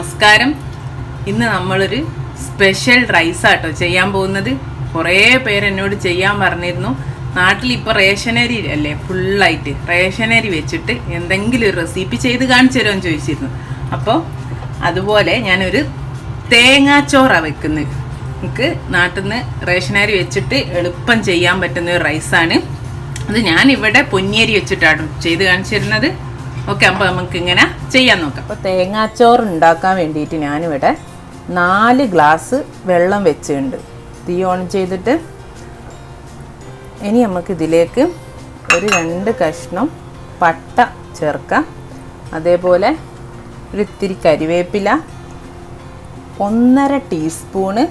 നമസ്കാരം. ഇന്ന് നമ്മളൊരു സ്പെഷ്യൽ റൈസാട്ടോ ചെയ്യാൻ പോകുന്നത്. കുറേ പേര് എന്നോട് ചെയ്യാൻ പറഞ്ഞിരുന്നു. നാട്ടിലിപ്പോൾ റേഷനരി അല്ലേ, ഫുള്ളായിട്ട് റേഷനരി വെച്ചിട്ട് എന്തെങ്കിലും ഒരു റെസിപ്പി ചെയ്ത് കാണിച്ചു തരുമെന്ന് ചോദിച്ചിരുന്നു. അപ്പോൾ അതുപോലെ ഞാനൊരു തേങ്ങാച്ചോറാണ് വെക്കുന്നത്. നമുക്ക് നാട്ടിൽ നിന്ന് റേഷനരി വെച്ചിട്ട് എളുപ്പം ചെയ്യാൻ പറ്റുന്ന ഒരു റൈസാണ് അത്. ഞാനിവിടെ പൊന്നിയരി വെച്ചിട്ടാണ് ചെയ്ത് കാണിച്ചിരുന്നത്. ഓക്കെ, അപ്പോൾ നമുക്ക് ഇങ്ങനെ ചെയ്യാൻ നോക്കാം. അപ്പോൾ തേങ്ങാച്ചോറ് ഉണ്ടാക്കാൻ വേണ്ടിയിട്ട് ഞാനിവിടെ 4 ഗ്ലാസ് വെള്ളം വെച്ചിട്ടുണ്ട്. തീ ഓൺ ചെയ്തിട്ട് ഇനി നമുക്ക് ഇതിലേക്ക് ഒരു 2 കഷ്ണം പട്ട ചേർക്കാം. അതേപോലെ ഒരു ഇത്തിരി കരിവേപ്പില, 1.5 ടീസ്പൂണ്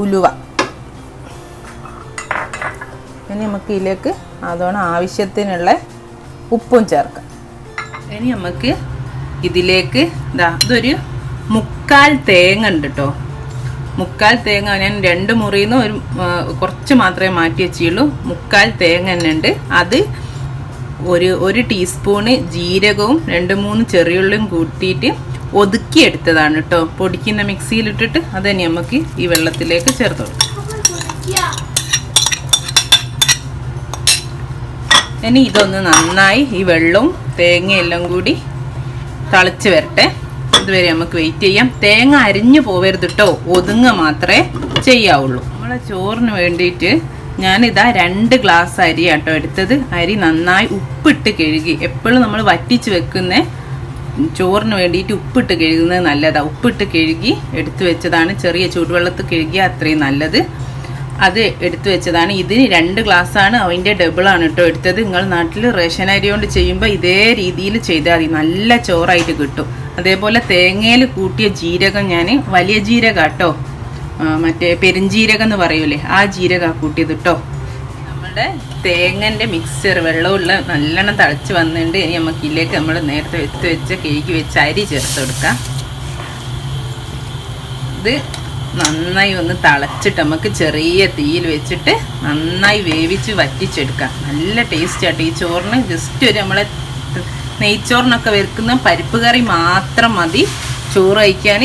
ഉലുവ. ഇനി നമുക്ക് ഇതിലേക്ക് അതോണം ആവശ്യത്തിനുള്ള ഉപ്പും ചേർക്കാം. ഇനി നമുക്ക് ഇതിലേക്ക് ഇതൊരു 3/4 തേങ്ങ ഉണ്ട് കേട്ടോ. 3/4 തേങ്ങ ഞാൻ 2 മുറിയിൽ നിന്ന് കുറച്ച് മാത്രമേ മാറ്റി വെച്ചുള്ളൂ. 3/4 തേങ്ങ തന്നെ ഉണ്ട്. അത് ഒരു ടീസ്പൂണ് ജീരകവും 2-3 ചെറിയുള്ളിയും കൂട്ടിയിട്ട് ഒതുക്കിയെടുത്തതാണ് കേട്ടോ. പൊടിക്കുന്ന മിക്സിയിലിട്ടിട്ട് അത് തന്നെ നമുക്ക് ഈ വെള്ളത്തിലേക്ക് ചേർത്ത് കൊടുക്കാം. ഇനി ഇതൊന്ന് നന്നായി ഈ വെള്ളവും തേങ്ങയെല്ലാം കൂടി തിളച്ച് വരട്ടെ. ഇതുവരെ നമുക്ക് വെയിറ്റ് ചെയ്യാം. തേങ്ങ അരിഞ്ഞു പോവരുത് കേട്ടോ, ഒതുങ്ങ മാത്രമേ ചെയ്യാവുള്ളൂ. നമ്മളെ ചോറിന് വേണ്ടിയിട്ട് ഞാനിതാ 2 ഗ്ലാസ് അരി കേട്ടോ എടുത്തത്. അരി നന്നായി ഉപ്പിട്ട് കഴുകി. എപ്പോഴും നമ്മൾ വറ്റിച്ച് വെക്കുന്ന ചോറിന് വേണ്ടിയിട്ട് ഉപ്പിട്ട് കഴുകുന്നത് നല്ലതാണ്. ഉപ്പിട്ട് കഴുകി എടുത്തു വെച്ചതാണ്. ചെറിയ ചൂടുവെള്ളത്തിൽ കഴുകിയാൽ അത്രയും നല്ലത്. അത് എടുത്തു വെച്ചതാണ്. ഇതിന് 2 ഗ്ലാസ്സാണ്, അതിൻ്റെ ഡബിളാണ് കേട്ടോ എടുത്തത്. നിങ്ങൾ നാട്ടിൽ റേഷൻ അരി കൊണ്ട് ചെയ്യുമ്പോൾ ഇതേ രീതിയിൽ ചെയ്താൽ മതി, നല്ല ചോറായിട്ട് കിട്ടും. അതേപോലെ തേങ്ങയിൽ കൂട്ടിയ ജീരകം ഞാൻ വലിയ ജീരകം കേട്ടോ, മറ്റേ പെരുംജീരകം എന്ന് പറയൂലേ, ആ ജീരകം കൂട്ടിയത് കേട്ടോ. നമ്മുടെ തേങ്ങൻ്റെ മിക്സർ വെള്ളമുള്ള നല്ലോണം തിളച്ച് വന്നിട്ടുണ്ട്. ഇനി നമുക്ക് ഇതിലേക്ക് നമ്മൾ നേരത്തെ കേക്ക് വെച്ച അരി ചേർത്ത് കൊടുക്കാം. ഇത് നന്നായി ഒന്ന് തിളച്ചിട്ട് നമുക്ക് ചെറിയ തീയിൽ വെച്ചിട്ട് നന്നായി വേവിച്ച് വറ്റിച്ചെടുക്കാം. നല്ല ടേസ്റ്റ് ആട്ടോ ഈ ചോറിന്. ജസ്റ്റ് ഒരു നമ്മളെ നെയ്ച്ചോറിനൊക്കെ വെക്കുന്ന പരിപ്പ് കറി മാത്രം മതി ചോറ് കഴിക്കാൻ.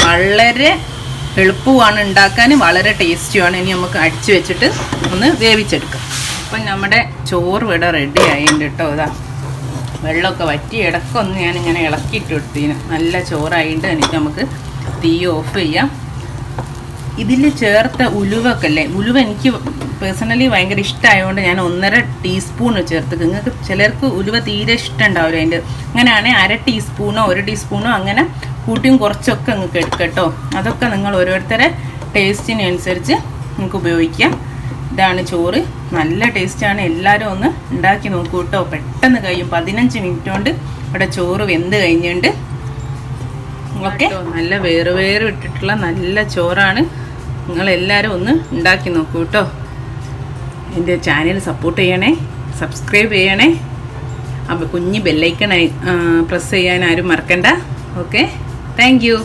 വളരെ എളുപ്പമാണ് ഉണ്ടാക്കാൻ, വളരെ ടേസ്റ്റിയാണ്. ഇനി നമുക്ക് അടിച്ചു വെച്ചിട്ട് ഒന്ന് വേവിച്ചെടുക്കാം. അപ്പം നമ്മുടെ ചോറ് ഇവിടെ റെഡി ആയിട്ടുണ്ട് കേട്ടോ. ഇതാ വെള്ളമൊക്കെ വറ്റി ഇടയ്ക്കൊന്ന് ഞാനിങ്ങനെ ഇളക്കിയിട്ട് കൊടുത്തതിന് നല്ല ചോറായിട്ട്. എനിക്ക് നമുക്ക് തീ ഓഫ് ചെയ്യാം. ഇതിൽ ചേർത്ത ഉലുവൊക്കെ അല്ലേ, ഉലുവ എനിക്ക് പേഴ്സണലി ഭയങ്കര ഇഷ്ടമായതുകൊണ്ട് ഞാൻ 1.5 ടീസ്പൂൺ ചേർത്ത്. നിങ്ങൾക്ക് ചിലർക്ക് ഉലുവ തീരെ ഇഷ്ടം ഉണ്ടാവില്ല. അതിൻ്റെ അങ്ങനെയാണെങ്കിൽ 1/2 ടീസ്പൂണോ 1 ടീസ്പൂണോ അങ്ങനെ കൂട്ടിയും കുറച്ചൊക്കെ നിങ്ങൾക്ക് എടുക്കട്ടോ. അതൊക്കെ നിങ്ങൾ ഓരോരുത്തരെ ടേസ്റ്റിനനുസരിച്ച് നിങ്ങൾക്ക് ഉപയോഗിക്കാം. ഇതാണ് ചോറ്, നല്ല ടേസ്റ്റാണ്. എല്ലാവരും ഒന്ന് ഉണ്ടാക്കി നോക്കൂ കേട്ടോ. പെട്ടെന്ന് കഴിയും, 15 മിനിറ്റ് കൊണ്ട് ഇവിടെ ചോറ് വെന്ത് കഴിഞ്ഞുണ്ട്. ഓക്കെ, നല്ല വേറെ ഇട്ടിട്ടുള്ള നല്ല ചോറാണ്. നിങ്ങളെല്ലാവരും ഒന്ന് ഉണ്ടാക്കി നോക്കൂ കേട്ടോ. എൻ്റെ ചാനൽ സപ്പോർട്ട് ചെയ്യണേ, സബ്സ്ക്രൈബ് ചെയ്യണേ. അപ്പോൾ കുഞ്ഞ് ബെല്ലൈക്കൺ പ്രസ് ചെയ്യാൻ ആരും മറക്കണ്ട. Okay, thank you.